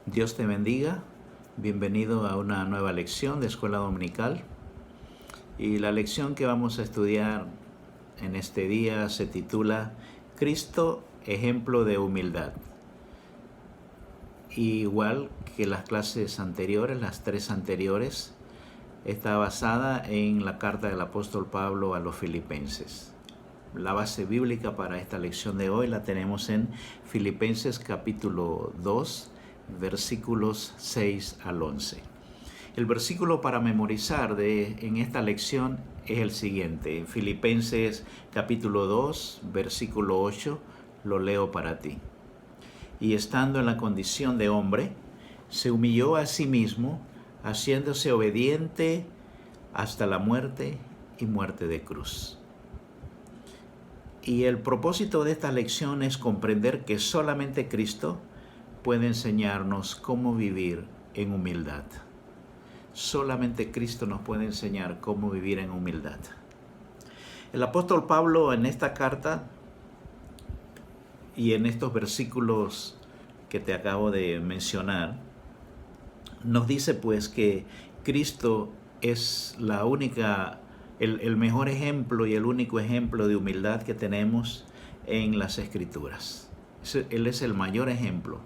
Dios te bendiga. Bienvenido a una nueva lección de Escuela Dominical. Y la lección que vamos a estudiar en este día se titula Cristo, ejemplo de humildad. Y igual que las clases anteriores, las tres anteriores, está basada en la carta del apóstol Pablo a los Filipenses. La base bíblica para esta lección de hoy la tenemos en Filipenses capítulo 2, versículos 6 al 11. El versículo para memorizar en esta lección es el siguiente. En Filipenses capítulo 2, versículo 8, lo leo para ti. Y estando en la condición de hombre, se humilló a sí mismo, haciéndose obediente hasta la muerte y muerte de cruz. Y el propósito de esta lección es comprender que solamente Cristo puede enseñarnos cómo vivir en humildad. Solamente Cristo nos puede enseñar cómo vivir en humildad. El apóstol Pablo en esta carta y en estos versículos que te acabo de mencionar, nos dice pues que Cristo es el mejor ejemplo y el único ejemplo de humildad que tenemos en las Escrituras. Él es el mayor ejemplo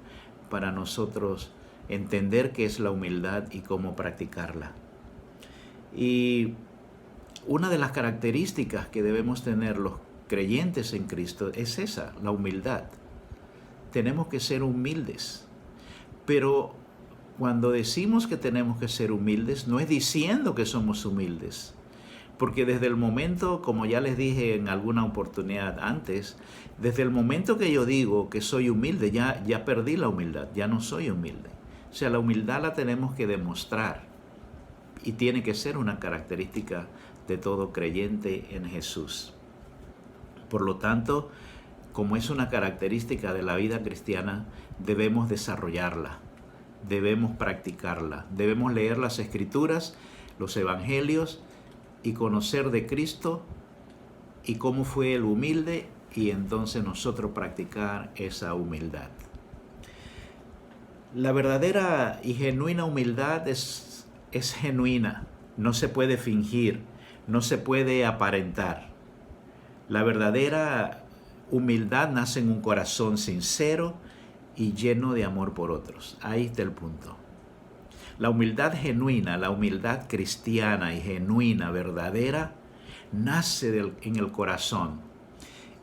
para nosotros entender qué es la humildad y cómo practicarla. Y una de las características que debemos tener los creyentes en Cristo es esa, la humildad. Tenemos que ser humildes, pero cuando decimos que tenemos que ser humildes, no es diciendo que somos humildes, porque desde el momento, como ya les dije en alguna oportunidad antes, desde el momento que yo digo que soy humilde, ya perdí la humildad, ya no soy humilde. O sea, la humildad la tenemos que demostrar y tiene que ser una característica de todo creyente en Jesús. Por lo tanto, como es una característica de la vida cristiana, debemos desarrollarla, debemos practicarla, debemos leer las Escrituras, los Evangelios, y conocer de Cristo y cómo fue el humilde, y entonces nosotros practicar esa humildad. La verdadera y genuina humildad es genuina, no se puede fingir, no se puede aparentar. La verdadera humildad nace en un corazón sincero y lleno de amor por otros. Ahí está el punto. La humildad genuina, la humildad cristiana y genuina, verdadera, nace en el corazón.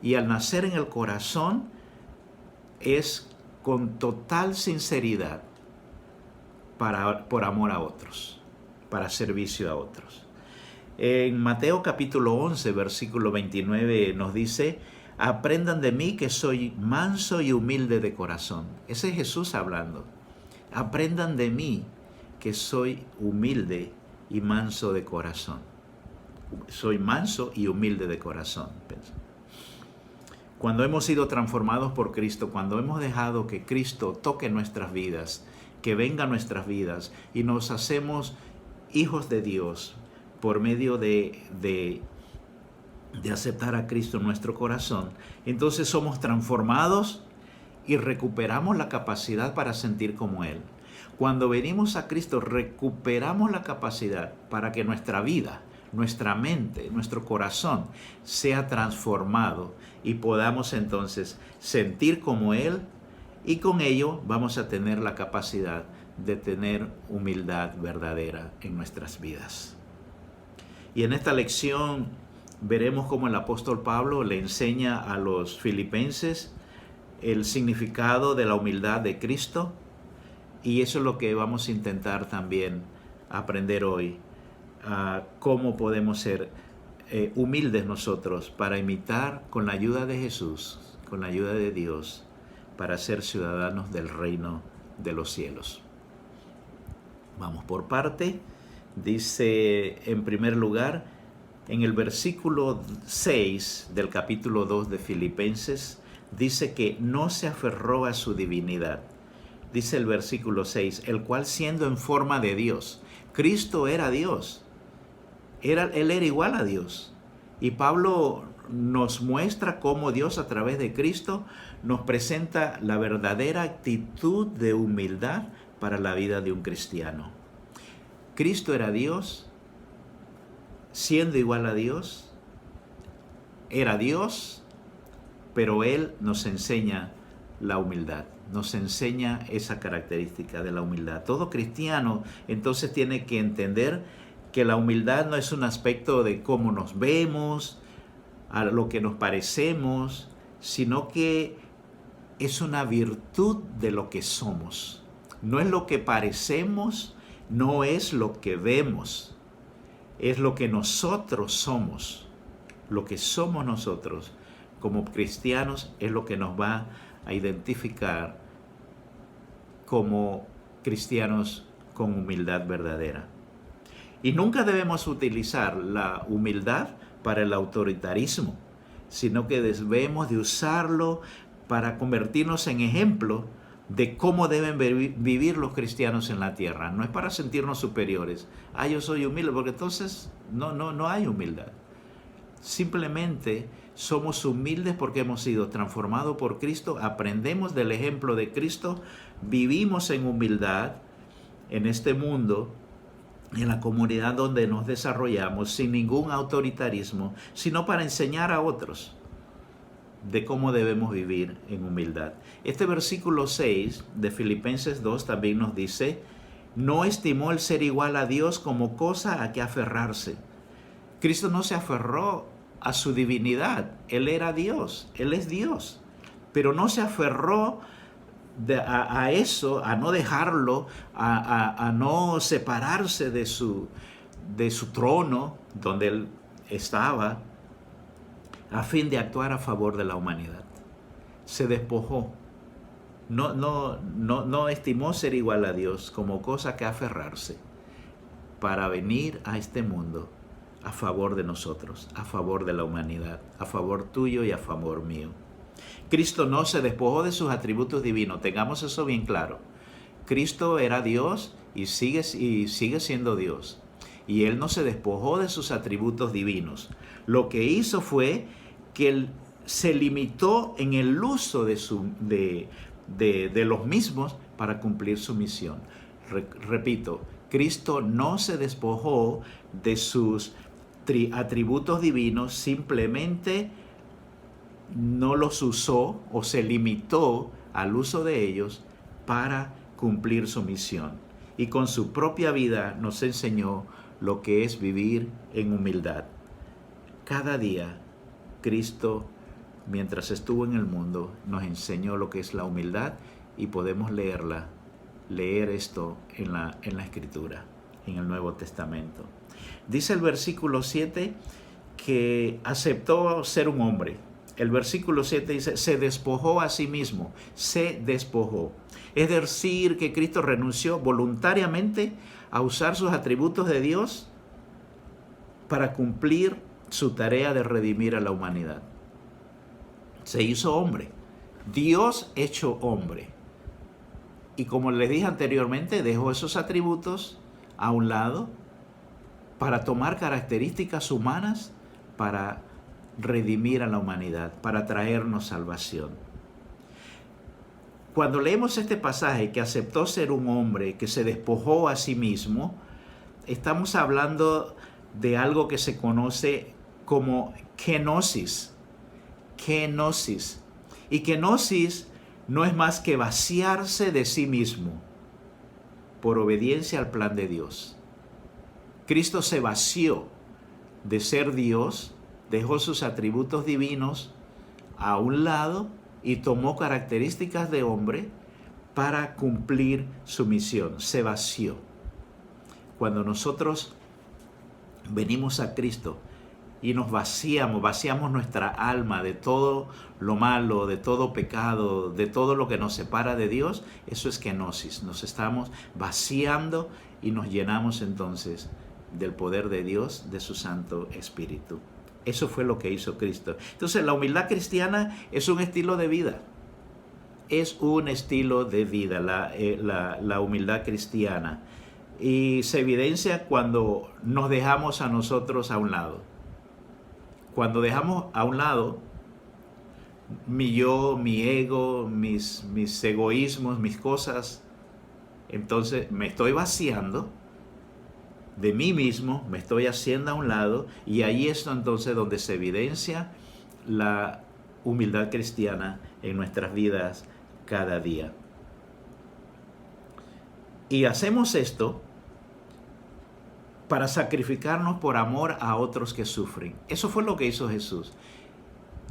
Y al nacer en el corazón es con total sinceridad por amor a otros, para servicio a otros. En Mateo capítulo 11, versículo 29 nos dice: aprendan de mí que soy manso y humilde de corazón. Ese es Jesús hablando. Aprendan de mí que soy humilde y manso de corazón. Soy manso y humilde de corazón. Cuando hemos sido transformados por Cristo, cuando hemos dejado que Cristo toque nuestras vidas, que venga a nuestras vidas y nos hacemos hijos de Dios por medio de aceptar a Cristo en nuestro corazón, entonces somos transformados y recuperamos la capacidad para sentir como Él. Cuando venimos a Cristo, recuperamos la capacidad para que nuestra vida, nuestra mente, nuestro corazón sea transformado y podamos entonces sentir como Él, y con ello vamos a tener la capacidad de tener humildad verdadera en nuestras vidas. Y en esta lección veremos cómo el apóstol Pablo le enseña a los filipenses el significado de la humildad de Cristo. Y eso es lo que vamos a intentar también aprender hoy, cómo podemos ser humildes nosotros para imitar con la ayuda de Jesús, con la ayuda de Dios, para ser ciudadanos del reino de los cielos. Vamos por parte. Dice en primer lugar, en el versículo 6 del capítulo 2 de Filipenses, dice que no se aferró a su divinidad. Dice el versículo 6, el cual siendo en forma de Dios, Cristo era Dios, Él era igual a Dios. Y Pablo nos muestra cómo Dios a través de Cristo nos presenta la verdadera actitud de humildad para la vida de un cristiano. Cristo era Dios, siendo igual a Dios, era Dios, pero Él nos enseña la humildad, nos enseña esa característica de la humildad. Todo cristiano entonces tiene que entender que la humildad no es un aspecto de cómo nos vemos, a lo que nos parecemos, sino que es una virtud de lo que somos. No es lo que parecemos, no es lo que vemos, es lo que nosotros somos. Lo que somos nosotros como cristianos es lo que nos va a identificar como cristianos con humildad verdadera. Y nunca debemos utilizar la humildad para el autoritarismo, sino que debemos de usarlo para convertirnos en ejemplo de cómo deben vivir los cristianos en la tierra. No es para sentirnos superiores. Yo soy humilde, porque entonces no hay humildad. Simplemente somos humildes porque hemos sido transformados por Cristo, aprendemos del ejemplo de Cristo, vivimos en humildad en este mundo, en la comunidad donde nos desarrollamos, sin ningún autoritarismo, sino para enseñar a otros de cómo debemos vivir en humildad. Este versículo 6 de Filipenses 2 también nos dice: no estimó el ser igual a Dios como cosa a que aferrarse. Cristo no se aferró a su divinidad. Él era Dios, Él es Dios, pero no se aferró a eso, a no dejarlo, a no separarse de su trono donde Él estaba, a fin de actuar a favor de la humanidad. Se despojó. No estimó ser igual a Dios como cosa que aferrarse, para venir a este mundo a favor de nosotros, a favor de la humanidad, a favor tuyo y a favor mío. Cristo no se despojó de sus atributos divinos, tengamos eso bien claro. Cristo era Dios y sigue siendo Dios. Y Él no se despojó de sus atributos divinos. Lo que hizo fue que Él se limitó en el uso de los mismos para cumplir su misión. Repito, Cristo no se despojó de sus atributos divinos, simplemente no los usó o se limitó al uso de ellos para cumplir su misión. Y con su propia vida nos enseñó lo que es vivir en humildad. Cada día, Cristo, mientras estuvo en el mundo, nos enseñó lo que es la humildad y podemos leer esto en la Escritura, en el Nuevo Testamento. Dice el versículo 7 que aceptó ser un hombre. El versículo 7 dice, se despojó a sí mismo, se despojó. Es decir, que Cristo renunció voluntariamente a usar sus atributos de Dios para cumplir su tarea de redimir a la humanidad. Se hizo hombre, Dios hecho hombre. Y como les dije anteriormente, dejó esos atributos a un lado para tomar características humanas para redimir a la humanidad, para traernos salvación. Cuando leemos este pasaje, que aceptó ser un hombre, que se despojó a sí mismo, estamos hablando de algo que se conoce como kenosis. Kenosis. Y kenosis no es más que vaciarse de sí mismo por obediencia al plan de Dios. Cristo se vació de ser Dios, dejó sus atributos divinos a un lado y tomó características de hombre para cumplir su misión. Se vació. Cuando nosotros venimos a Cristo y nos vaciamos nuestra alma de todo lo malo, de todo pecado, de todo lo que nos separa de Dios, eso es kenosis. Nos estamos vaciando y nos llenamos entonces del poder de Dios, de su Santo Espíritu. Eso fue lo que hizo Cristo. Entonces, la humildad cristiana es un estilo de vida. Es un estilo de vida, la humildad cristiana. Y se evidencia cuando nos dejamos a nosotros a un lado. Cuando dejamos a un lado mi yo, mi ego, mis egoísmos, mis cosas, Entonces me estoy vaciando de mí mismo, me estoy haciendo a un lado, y ahí es entonces donde se evidencia la humildad cristiana en nuestras vidas cada día. Y hacemos esto para sacrificarnos por amor a otros que sufren. Eso fue lo que hizo Jesús.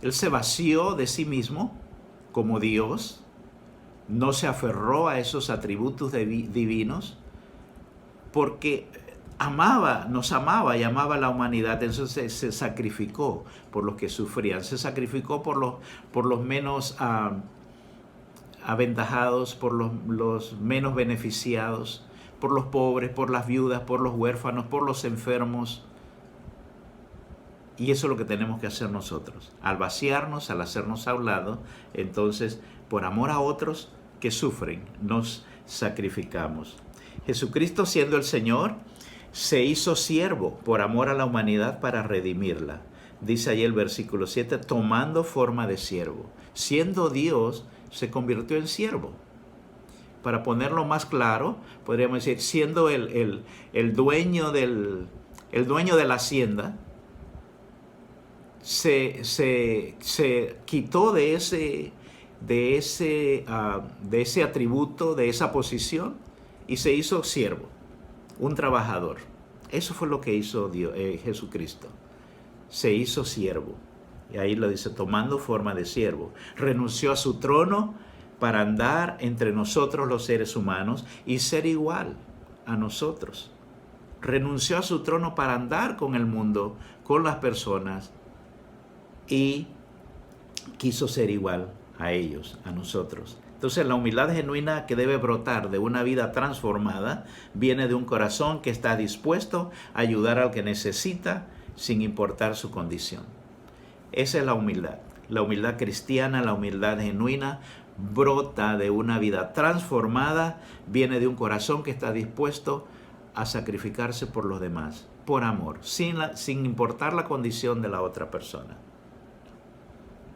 Él se vació de sí mismo como Dios, no se aferró a esos atributos divinos, porque nos amaba y amaba a la humanidad. Entonces se sacrificó por los que sufrían, se sacrificó por los menos aventajados, por los menos beneficiados, por los pobres, por las viudas, por los huérfanos, por los enfermos. Y eso es lo que tenemos que hacer nosotros. Al vaciarnos, al hacernos a un lado, entonces, por amor a otros que sufren, nos sacrificamos. Jesucristo, siendo el Señor, se hizo siervo por amor a la humanidad para redimirla. Dice ahí el versículo 7, tomando forma de siervo. Siendo Dios, se convirtió en siervo. Para ponerlo más claro, podríamos decir, siendo el dueño de la hacienda, se quitó de ese atributo, de esa posición, y se hizo siervo, un trabajador. Eso fue lo que hizo Jesucristo. Se hizo siervo. Y ahí lo dice, tomando forma de siervo. Renunció a su trono para andar entre nosotros los seres humanos y ser igual a nosotros. Renunció a su trono para andar con el mundo, con las personas, y quiso ser igual a ellos, a nosotros. Entonces la humildad genuina que debe brotar de una vida transformada viene de un corazón que está dispuesto a ayudar al que necesita sin importar su condición. Esa es la humildad. La humildad cristiana, la humildad genuina, brota de una vida transformada, viene de un corazón que está dispuesto a sacrificarse por los demás, por amor, sin importar la condición de la otra persona.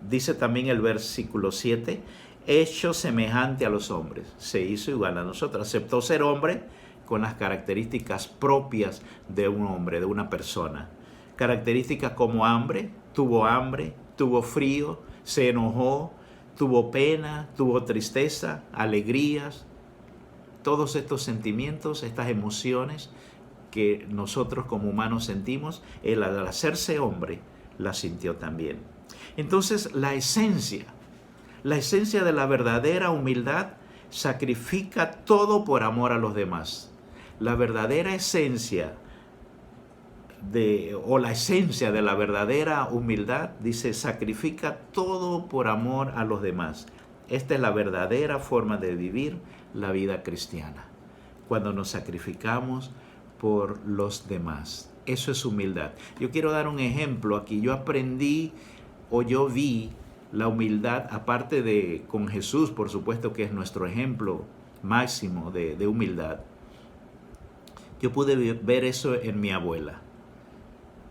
Dice también el versículo 7, hecho semejante a los hombres, se hizo igual a nosotros, aceptó ser hombre con las características propias de un hombre, de una persona. Características como hambre, tuvo frío, se enojó, tuvo pena, tuvo tristeza, alegrías, todos estos sentimientos, estas emociones que nosotros como humanos sentimos, él al hacerse hombre las sintió también. Entonces la esencia de la verdadera humildad sacrifica todo por amor a los demás. La verdadera esencia la esencia de la verdadera humildad, dice, sacrifica todo por amor a los demás. Esta es la verdadera forma de vivir la vida cristiana, cuando nos sacrificamos por los demás. Eso es humildad. Yo quiero dar un ejemplo aquí. Yo vi la humildad, aparte de con Jesús, por supuesto que es nuestro ejemplo máximo de humildad. Yo pude ver eso en mi abuela.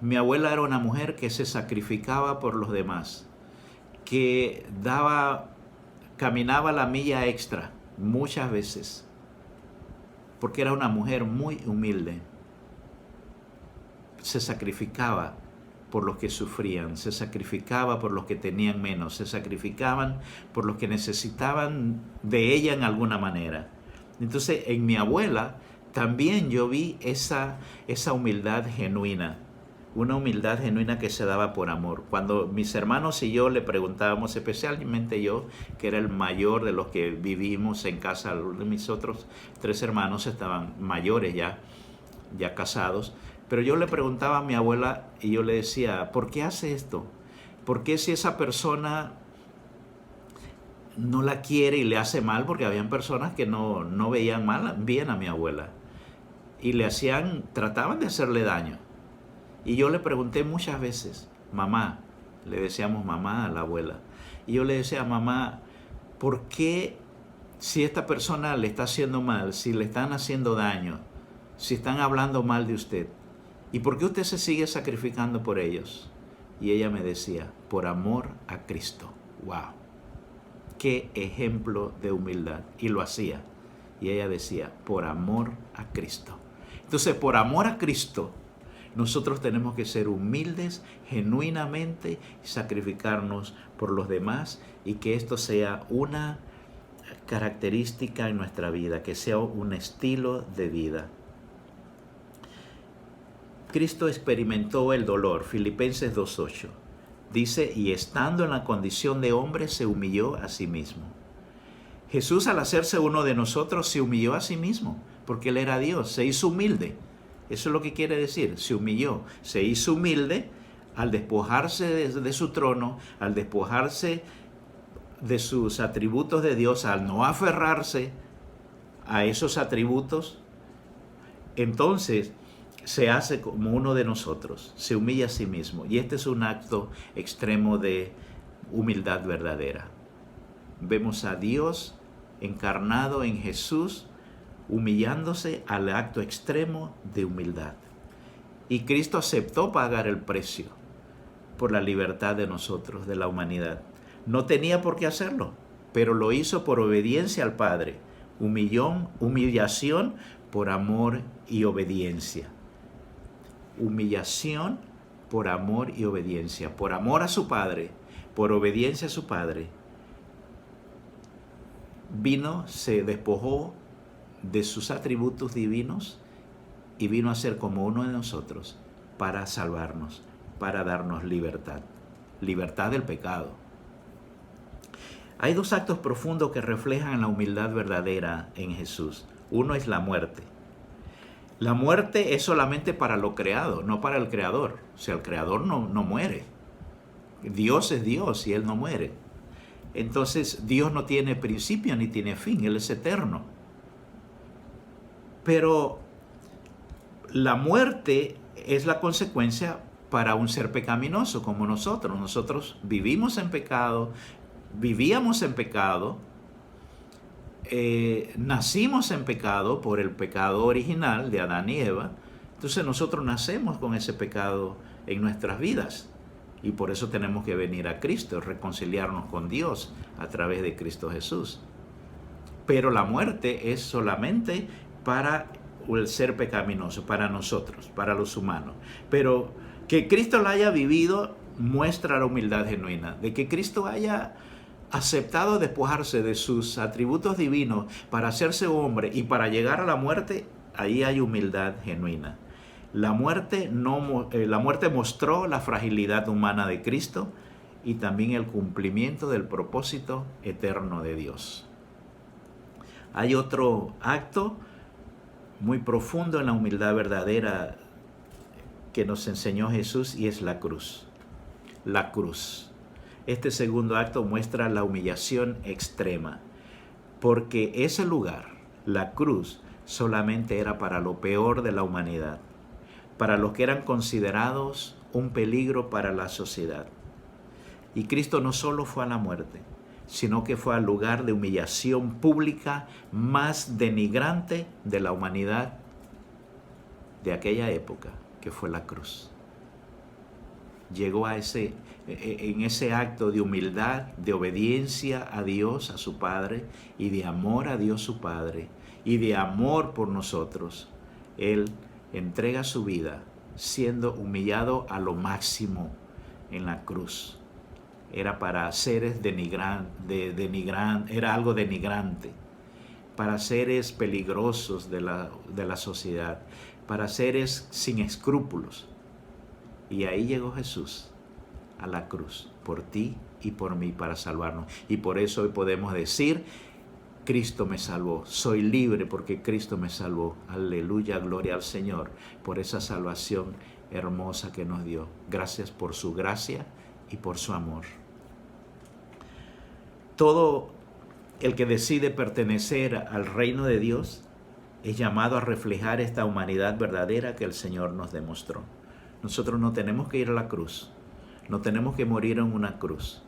Mi abuela era una mujer que se sacrificaba por los demás, que caminaba la milla extra muchas veces, porque era una mujer muy humilde. Se sacrificaba por los que sufrían, se sacrificaba por los que tenían menos, se sacrificaban por los que necesitaban de ella en alguna manera. Entonces, en mi abuela también yo vi esa humildad genuina, una humildad genuina que se daba por amor. Cuando mis hermanos y yo le preguntábamos, especialmente yo, que era el mayor de los que vivimos en casa, de mis otros 3 hermanos estaban mayores ya casados, pero yo le preguntaba a mi abuela y yo le decía, ¿por qué hace esto? ¿Por qué si esa persona no la quiere y le hace mal? Porque habían personas que no veían bien a mi abuela y trataban de hacerle daño. Y yo le pregunté muchas veces, mamá, le decíamos mamá a la abuela, y yo le decía, mamá, ¿por qué si esta persona le está haciendo mal, si le están haciendo daño, si están hablando mal de usted, ¿y por qué usted se sigue sacrificando por ellos? Y ella me decía, por amor a Cristo. ¡Wow! ¡Qué ejemplo de humildad! Y lo hacía. Y ella decía, por amor a Cristo. Entonces, por amor a Cristo, nosotros tenemos que ser humildes genuinamente y sacrificarnos por los demás, y que esto sea una característica en nuestra vida, que sea un estilo de vida. Cristo experimentó el dolor. Filipenses 2:8 dice, y estando en la condición de hombre se humilló a sí mismo. Jesús, al hacerse uno de nosotros, se humilló a sí mismo, porque Él era Dios, se hizo humilde. Eso es lo que quiere decir, se humilló, se hizo humilde al despojarse de su trono, al despojarse de sus atributos de Dios, al no aferrarse a esos atributos. Entonces se hace como uno de nosotros, se humilla a sí mismo. Y este es un acto extremo de humildad verdadera. Vemos a Dios encarnado en Jesús, humillándose al acto extremo de humildad. Y Cristo aceptó pagar el precio por la libertad de nosotros, de la humanidad. No tenía por qué hacerlo, pero lo hizo por obediencia al Padre. Humillación por amor y obediencia. Humillación por amor y obediencia. Por amor a su Padre, por obediencia a su Padre. Vino, se despojó de sus atributos divinos y vino a ser como uno de nosotros para salvarnos, para darnos libertad. Libertad del pecado. Hay dos actos profundos que reflejan la humildad verdadera en Jesús. Uno es la muerte. La muerte es solamente para lo creado, no para el Creador. O sea, el Creador no muere. Dios es Dios y Él no muere. Entonces, Dios no tiene principio ni tiene fin, Él es eterno. Pero la muerte es la consecuencia para un ser pecaminoso como nosotros. Nosotros vivimos en pecado, vivíamos en pecado, nacimos en pecado por el pecado original de Adán y Eva. Entonces nosotros nacemos con ese pecado en nuestras vidas y por eso tenemos que venir a Cristo, reconciliarnos con Dios a través de Cristo Jesús. Pero la muerte es solamente para el ser pecaminoso, para nosotros, para los humanos. Pero que Cristo la haya vivido muestra la humildad genuina, de que Cristo haya aceptado despojarse de sus atributos divinos para hacerse hombre y para llegar a la muerte. Ahí hay humildad genuina. La muerte mostró la fragilidad humana de Cristo y también el cumplimiento del propósito eterno de Dios. Hay otro acto muy profundo en la humildad verdadera que nos enseñó Jesús y es la cruz. La cruz. Este segundo acto muestra la humillación extrema, porque ese lugar, la cruz, solamente era para lo peor de la humanidad, para los que eran considerados un peligro para la sociedad. Y Cristo no solo fue a la muerte, sino que fue al lugar de humillación pública más denigrante de la humanidad de aquella época, que fue la cruz. Llegó en ese acto de humildad, de obediencia a Dios, a su Padre, y de amor a Dios su Padre, y de amor por nosotros. Él entrega su vida siendo humillado a lo máximo en la cruz. Era para seres era algo denigrante, para seres peligrosos de la sociedad, para seres sin escrúpulos. Y ahí llegó Jesús a la cruz, por ti y por mí, para salvarnos. Y por eso hoy podemos decir, Cristo me salvó, soy libre porque Cristo me salvó. Aleluya, gloria al Señor por esa salvación hermosa que nos dio. Gracias por su gracia y por su amor. Todo el que decide pertenecer al reino de Dios es llamado a reflejar esta humanidad verdadera que el Señor nos demostró. Nosotros no tenemos que ir a la cruz, no tenemos que morir en una cruz,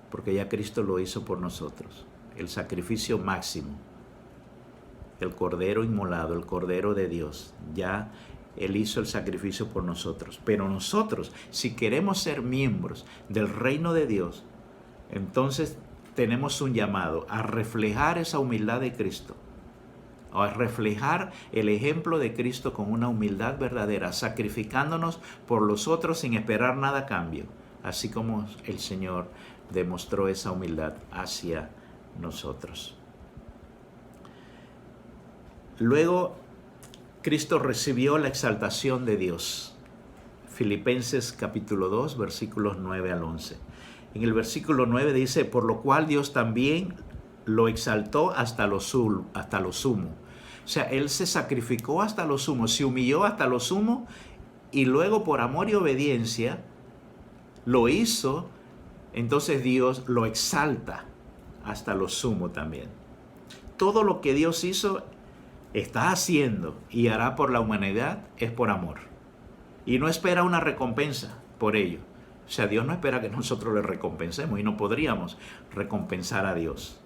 porque ya Cristo lo hizo por nosotros. El sacrificio máximo, el Cordero inmolado, el Cordero de Dios, ya Él hizo el sacrificio por nosotros. Pero nosotros, si queremos ser miembros del reino de Dios, entonces tenemos un llamado a reflejar esa humildad de Cristo o a reflejar el ejemplo de Cristo con una humildad verdadera, sacrificándonos por los otros sin esperar nada a cambio, así como el Señor demostró esa humildad hacia nosotros. Luego, Cristo recibió la exaltación de Dios. Filipenses capítulo 2, versículos 9 al 11. En el versículo 9 dice, por lo cual Dios también lo exaltó hasta lo sumo. O sea, Él se sacrificó hasta lo sumo, se humilló hasta lo sumo y luego por amor y obediencia lo hizo. Entonces Dios lo exalta hasta lo sumo también. Todo lo que Dios hizo, está haciendo y hará por la humanidad es por amor. Y no espera una recompensa por ello. O sea, Dios no espera que nosotros le recompensemos y no podríamos recompensar a Dios.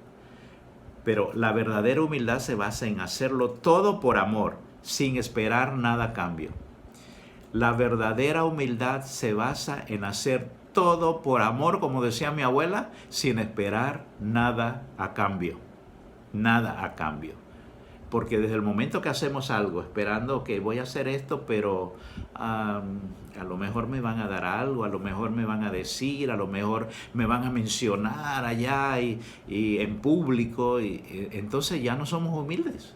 Pero la verdadera humildad se basa en hacerlo todo por amor, sin esperar nada a cambio. La verdadera humildad se basa en hacer todo por amor, como decía mi abuela, sin esperar nada a cambio. Nada a cambio. Porque desde el momento que hacemos algo esperando que voy a hacer esto, pero a lo mejor me van a dar algo, a lo mejor me van a decir, a lo mejor me van a mencionar allá y en público, y entonces ya no somos humildes,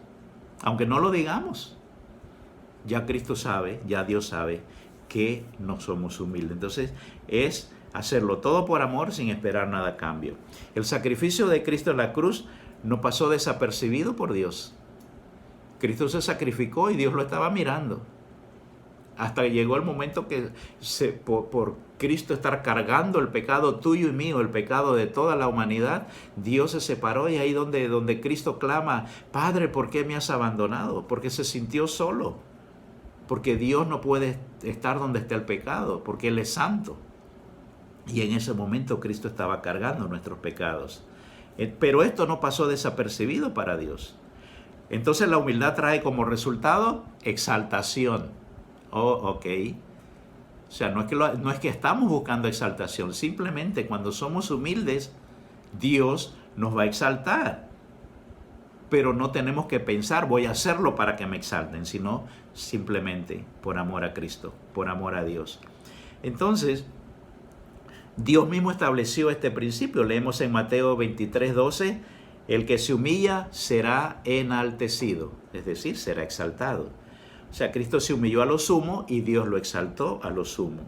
aunque no lo digamos. Ya Cristo sabe, ya Dios sabe que no somos humildes. Entonces es hacerlo todo por amor sin esperar nada a cambio. El sacrificio de Cristo en la cruz no pasó desapercibido por Dios. Cristo se sacrificó y Dios lo estaba mirando. Hasta que llegó el momento que por Cristo estar cargando el pecado tuyo y mío, el pecado de toda la humanidad, Dios se separó, y ahí donde Cristo clama, Padre, ¿por qué me has abandonado? Porque se sintió solo. Porque Dios no puede estar donde está el pecado, porque Él es santo. Y en ese momento Cristo estaba cargando nuestros pecados. Pero esto no pasó desapercibido para Dios. Entonces la humildad trae como resultado exaltación. Ok. O sea, no es que estamos buscando exaltación. Simplemente cuando somos humildes, Dios nos va a exaltar. Pero no tenemos que pensar, voy a hacerlo para que me exalten, sino simplemente por amor a Cristo, por amor a Dios. Entonces, Dios mismo estableció este principio. Leemos en Mateo 23:12, el que se humilla será enaltecido, es decir, será exaltado. O sea, Cristo se humilló a lo sumo y Dios lo exaltó a lo sumo.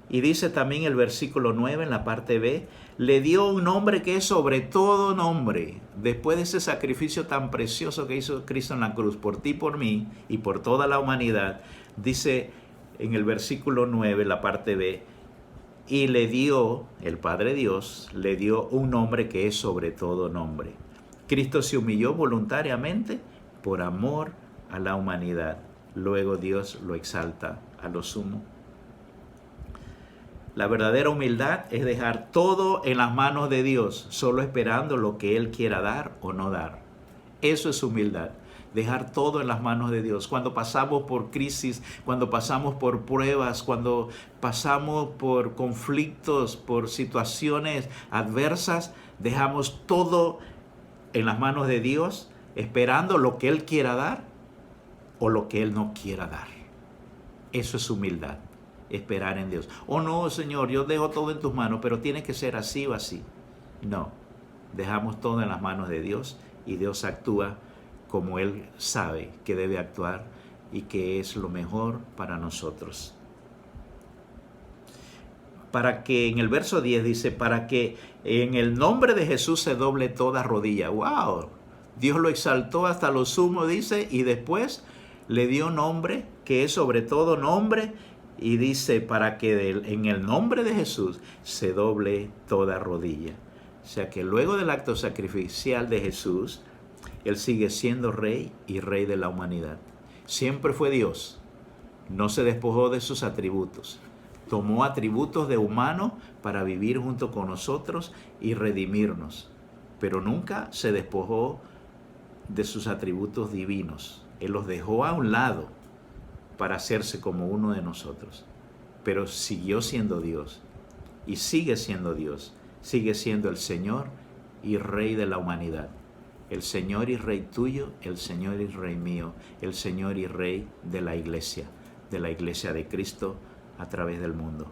Y dice también el versículo 9 en la parte B, le dio un nombre que es sobre todo nombre. Después de ese sacrificio tan precioso que hizo Cristo en la cruz por ti, por mí y por toda la humanidad, dice en el versículo 9, la parte B, y le dio, el Padre Dios, le dio un nombre que es sobre todo nombre. Cristo se humilló voluntariamente por amor a la humanidad. Luego Dios lo exalta a lo sumo. La verdadera humildad es dejar todo en las manos de Dios, solo esperando lo que Él quiera dar o no dar. Eso es humildad. Dejar todo en las manos de Dios. Cuando pasamos por crisis, cuando pasamos por pruebas, cuando pasamos por conflictos, por situaciones adversas, dejamos todo en las manos de Dios, esperando lo que Él quiera dar o lo que Él no quiera dar. Eso es humildad, esperar en Dios. Oh no, Señor, yo dejo todo en tus manos, pero tiene que ser así o así. No, dejamos todo en las manos de Dios y Dios actúa como Él sabe que debe actuar y que es lo mejor para nosotros. Para que, en el verso 10 dice, para que en el nombre de Jesús se doble toda rodilla. ¡Wow! Dios lo exaltó hasta lo sumo, dice, y después le dio nombre que es sobre todo nombre, y dice, para que en el nombre de Jesús se doble toda rodilla. O sea que luego del acto sacrificial de Jesús, Él sigue siendo rey y rey de la humanidad. Siempre fue Dios. No se despojó de sus atributos. Tomó atributos de humano para vivir junto con nosotros y redimirnos. Pero nunca se despojó de sus atributos divinos. Él los dejó a un lado para hacerse como uno de nosotros. Pero siguió siendo Dios. Y sigue siendo Dios. Sigue siendo el Señor y Rey de la humanidad. el Señor y Rey tuyo, el Señor y Rey mío, el Señor y Rey de la iglesia de Cristo a través del mundo.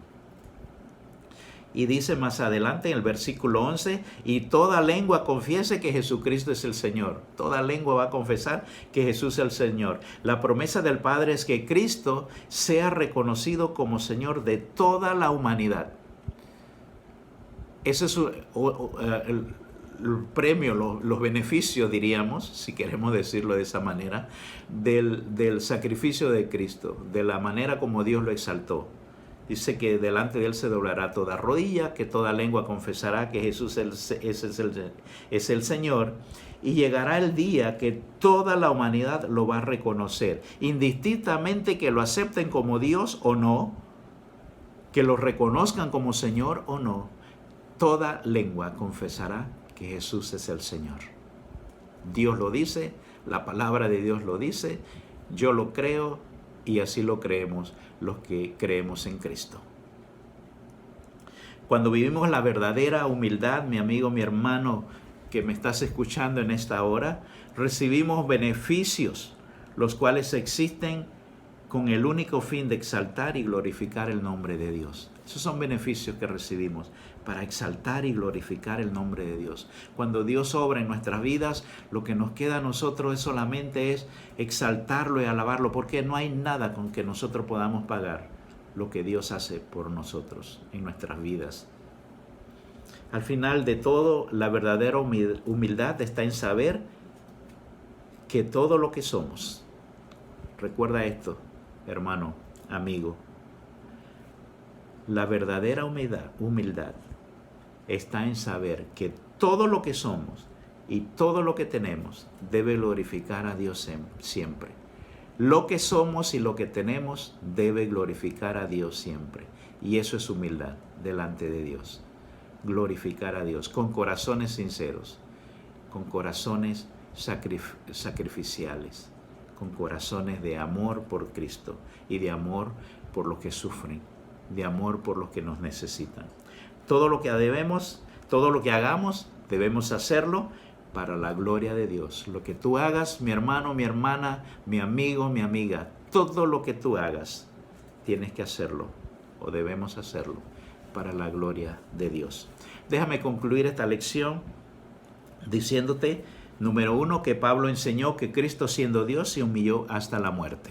Y dice más adelante en el versículo 11, y toda lengua confiese que Jesucristo es el Señor. Toda lengua va a confesar que Jesús es el Señor. La promesa del Padre es que Cristo sea reconocido como Señor de toda la humanidad. Ese es el premio, los beneficios, diríamos, si queremos decirlo de esa manera, del sacrificio de Cristo, de la manera como Dios lo exaltó. Dice que delante de Él se doblará toda rodilla, que toda lengua confesará que Jesús es el Señor, y llegará el día que toda la humanidad lo va a reconocer, indistintamente que lo acepten como Dios o no, que lo reconozcan como Señor o no. Toda lengua confesará que Jesús es el Señor. Dios lo dice, la palabra de Dios lo dice, yo lo creo y así lo creemos los que creemos en Cristo. Cuando vivimos la verdadera humildad, mi amigo, mi hermano que me estás escuchando en esta hora, recibimos beneficios, los cuales existen con el único fin de exaltar y glorificar el nombre de Dios. Esos son beneficios que recibimos para exaltar y glorificar el nombre de Dios. Cuando Dios obra en nuestras vidas, lo que nos queda a nosotros solamente es exaltarlo y alabarlo, porque no hay nada con que nosotros podamos pagar lo que Dios hace por nosotros en nuestras vidas. Al final de todo, la verdadera humildad está en saber que todo lo que somos, recuerda esto, hermano, amigo, la verdadera humildad está en saber que todo lo que somos y todo lo que tenemos debe glorificar a Dios siempre. Lo que somos y lo que tenemos debe glorificar a Dios siempre. Y eso es humildad delante de Dios. Glorificar a Dios con corazones sinceros, con corazones sacrificiales, con corazones de amor por Cristo y de amor por los que sufren, de amor por los que nos necesitan. Todo lo que hagamos, debemos hacerlo para la gloria de Dios. Lo que tú hagas, mi hermano, mi hermana, mi amigo, mi amiga, todo lo que tú hagas, tienes que hacerlo o debemos hacerlo para la gloria de Dios. Déjame concluir esta lección diciéndote, número 1, que Pablo enseñó que Cristo siendo Dios se humilló hasta la muerte.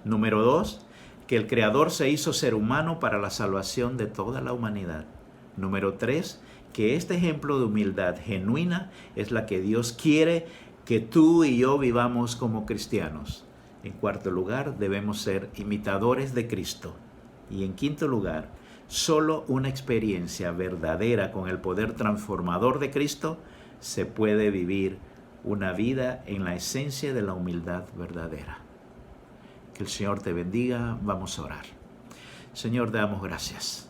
Número 2, que el Creador se hizo ser humano para la salvación de toda la humanidad. Número 3, que este ejemplo de humildad genuina es la que Dios quiere que tú y yo vivamos como cristianos. En cuarto lugar, debemos ser imitadores de Cristo. Y en quinto lugar, solo una experiencia verdadera con el poder transformador de Cristo se puede vivir una vida en la esencia de la humildad verdadera. Que el Señor te bendiga. Vamos a orar. Señor, te damos gracias.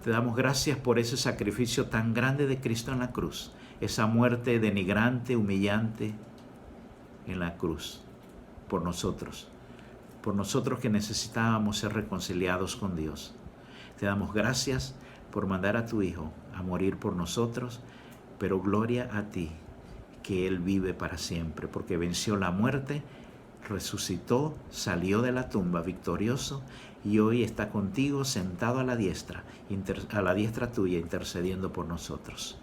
Te damos gracias por ese sacrificio tan grande de Cristo en la cruz. Esa muerte denigrante, humillante en la cruz. Por nosotros que necesitábamos ser reconciliados con Dios. Te damos gracias por mandar a tu Hijo a morir por nosotros, pero gloria a ti, que Él vive para siempre, porque venció la muerte, resucitó, salió de la tumba victorioso y hoy está contigo sentado a la diestra tuya, intercediendo por nosotros.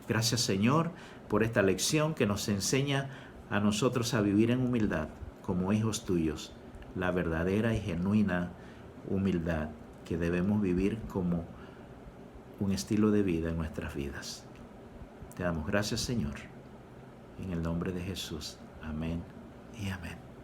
Gracias, Señor, por esta lección que nos enseña a nosotros a vivir en humildad como hijos tuyos, la verdadera y genuina humildad que debemos vivir como un estilo de vida en nuestras vidas. Te damos gracias, Señor, en el nombre de Jesús. Amén y amén.